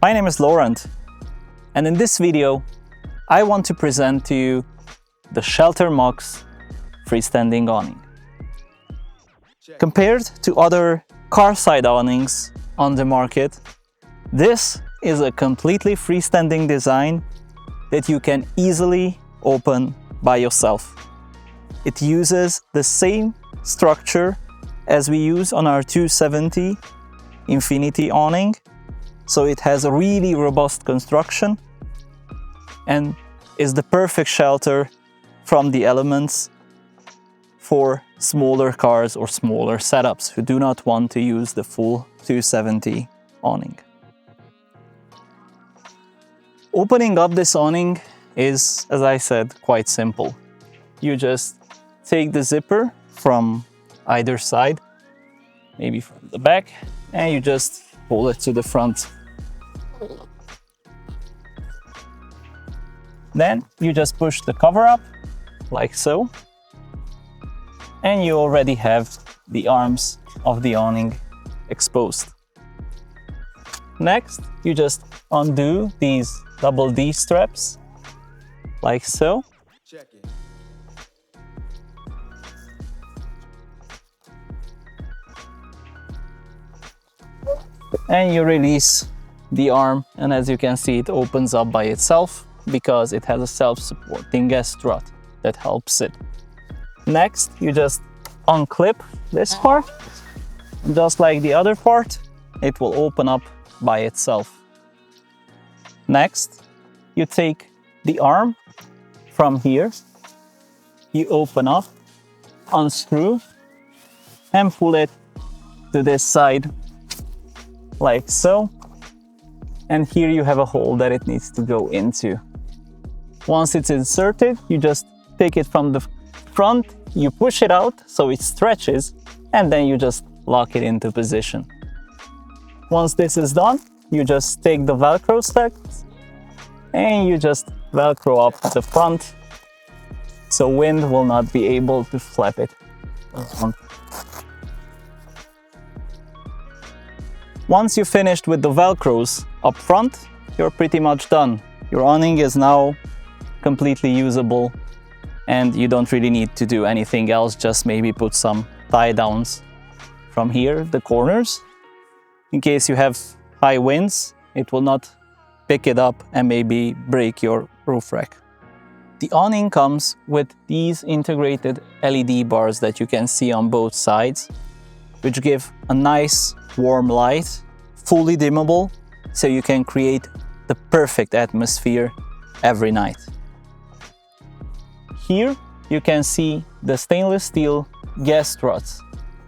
My name is Laurent, and in this video I want to present to you the Shelter Mox freestanding awning. Compared to other car side awnings on the market, this is a completely freestanding design that you can easily open by yourself. It uses the same structure as we use on our 270 Infinity awning, so it has a really robust construction and is the perfect shelter from the elements for smaller cars or smaller setups who do not want to use the full 270 awning. Opening up this awning is, as I said, quite simple. You just take the zipper from either side, maybe from the back, and you just pull it to the front. Then you just push the cover up, like so, and you already have the arms of the awning exposed. Next, you just undo these double D straps, like so. And you release the arm, and as you can see, it opens up by itself because it has a self-supporting gas strut that helps it. Next, you just unclip this part, just like the other part, it will open up by itself. Next, you take the arm from here, you open up, unscrew, and pull it to this side, like so. And here you have a hole that it needs to go into. Once it's inserted, you just take it from the front, you push it out so it stretches, and then you just lock it into position. Once this is done, you just take the Velcro straps and you just Velcro up the front so wind will not be able to flap it. Once you've finished with the Velcros up front, you're pretty much done. Your awning is now completely usable and you don't really need to do anything else, just maybe put some tie downs from here, the corners. In case you have high winds, it will not pick it up and maybe break your roof rack. The awning comes with these integrated LED bars that you can see on both sides, which give a nice warm light, fully dimmable, so you can create the perfect atmosphere every night. Here you can see the stainless steel gas struts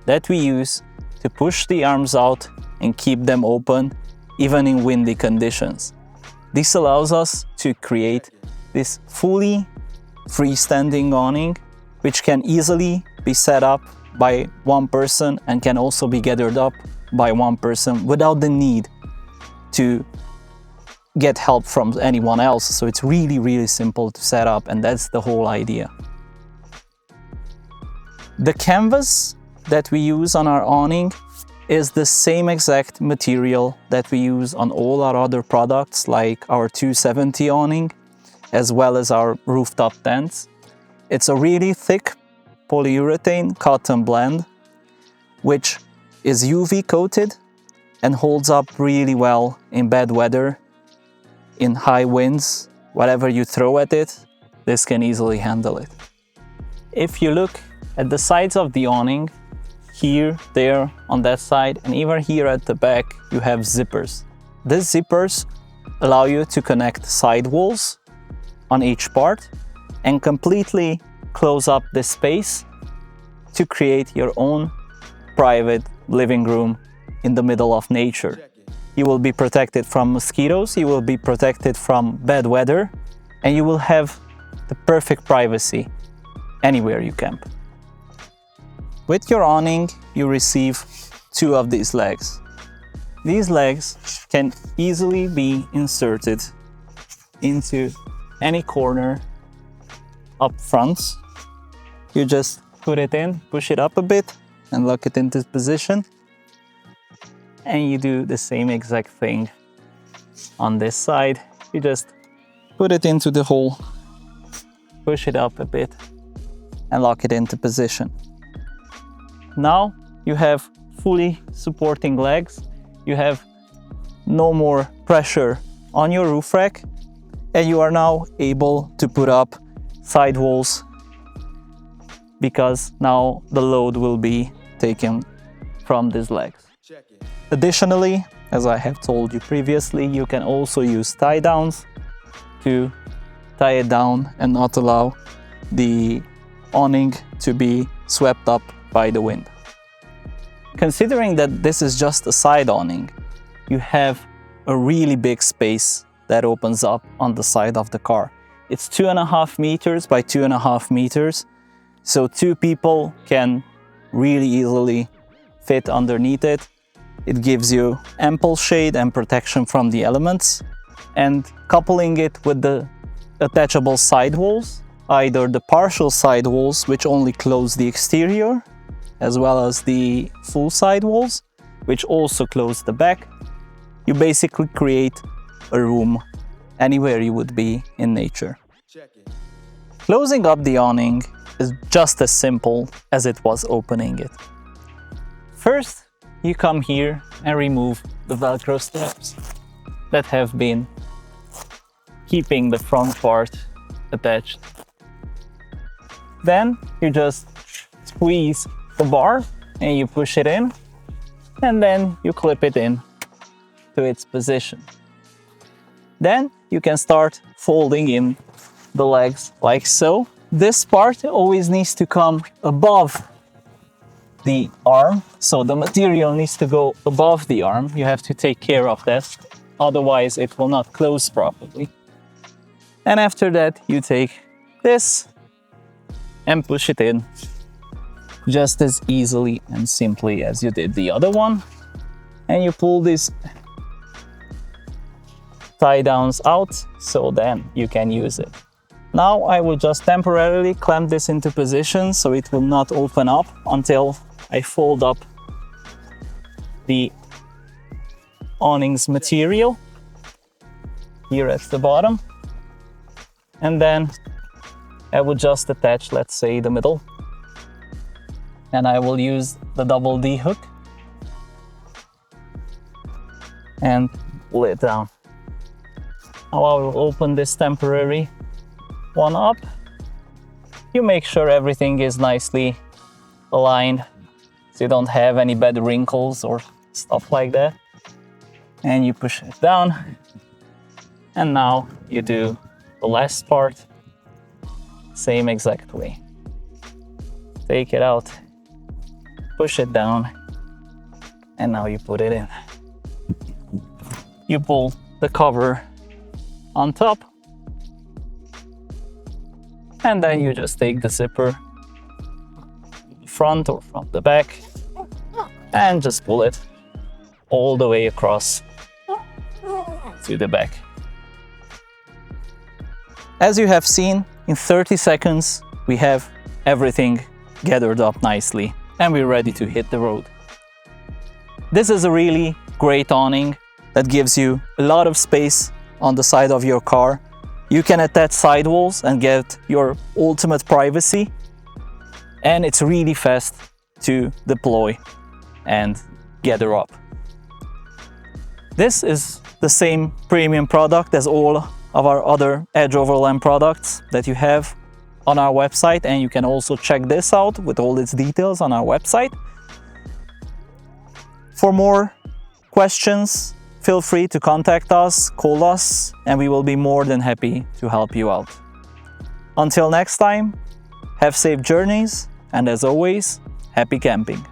that we use to push the arms out and keep them open even in windy conditions. This allows us to create this fully freestanding awning, which can easily be set up by one person and can also be gathered up by one person without the need to get help from anyone else. So it's really simple to set up, and that's the whole idea. The canvas that we use on our awning is the same exact material that we use on all our other products, like our 270 awning, as well as our rooftop tents. It's a really thick polyurethane cotton blend, which is UV coated and holds up really well in bad weather, in high winds. Whatever you throw at it, this can easily handle it. If you look at the sides of the awning, here, there, on that side, and even here at the back, you have zippers. These zippers allow you to connect side walls on each part and completely close up the space to create your own private living room in the middle of nature. You will be protected from mosquitoes, you will be protected from bad weather, and you will have the perfect privacy anywhere you camp. With your awning, you receive two of these legs. These legs can easily be inserted into any corner up front. You just put it in, push it up a bit, and lock it into position. And you do the same exact thing on this side, you just put it into the hole, push it up a bit, and lock it into position. Now you have fully supporting legs, you have no more pressure on your roof rack, and you are now able to put up sidewalls because now the load will be taken from these legs. Additionally, as I have told you previously, you can also use tie downs to tie it down and not allow the awning to be swept up by the wind. Considering that this is just a side awning, you have a really big space that opens up on the side of the car. It's 2.5 meters by 2.5 meters, so 2 people can really easily fit underneath it. It gives you ample shade and protection from the elements, and coupling it with the attachable sidewalls, either the partial sidewalls which only close the exterior, as well as the full sidewalls which also close the back, you basically create a room anywhere you would be in nature. Closing up the awning is just as simple as it was opening it. First, you come here and remove the Velcro straps that have been keeping the front part attached. Then you just squeeze the bar and you push it in, and then you clip it in to its position. Then you can start folding in the legs like so. This part always needs to come above the arm, so the material needs to go above the arm. You have to take care of that, otherwise it will not close properly. And after that you take this and push it in just as easily and simply as you did the other one, and you pull these tie downs out so then you can use it. Now I will just temporarily clamp this into position so it will not open up until I fold up the awning's material here at the bottom, and then I will just attach, let's say, the middle, and I will use the double D hook and pull it down. Now I will open this temporary one up. You make sure everything is nicely aligned so you don't have any bad wrinkles or stuff like that. And you push it down. And now you do the last part, same exact way. Take it out, push it down, and now you put it in. You pull the cover on top, and then you just take the zipper from the front or from the back and just pull it all the way across to the back. As you have seen, in 30 seconds we have everything gathered up nicely and we're ready to hit the road. This is a really great awning that gives you a lot of space on the side of your car. You can attach sidewalls and get your ultimate privacy, and it's really fast to deploy and gather up. This is the same premium product as all of our other Edge Overland products that you have on our website, and you can also check this out with all its details on our website. For more questions, feel free to contact us, call us, and we will be more than happy to help you out. Until next time, have safe journeys, and as always, happy camping.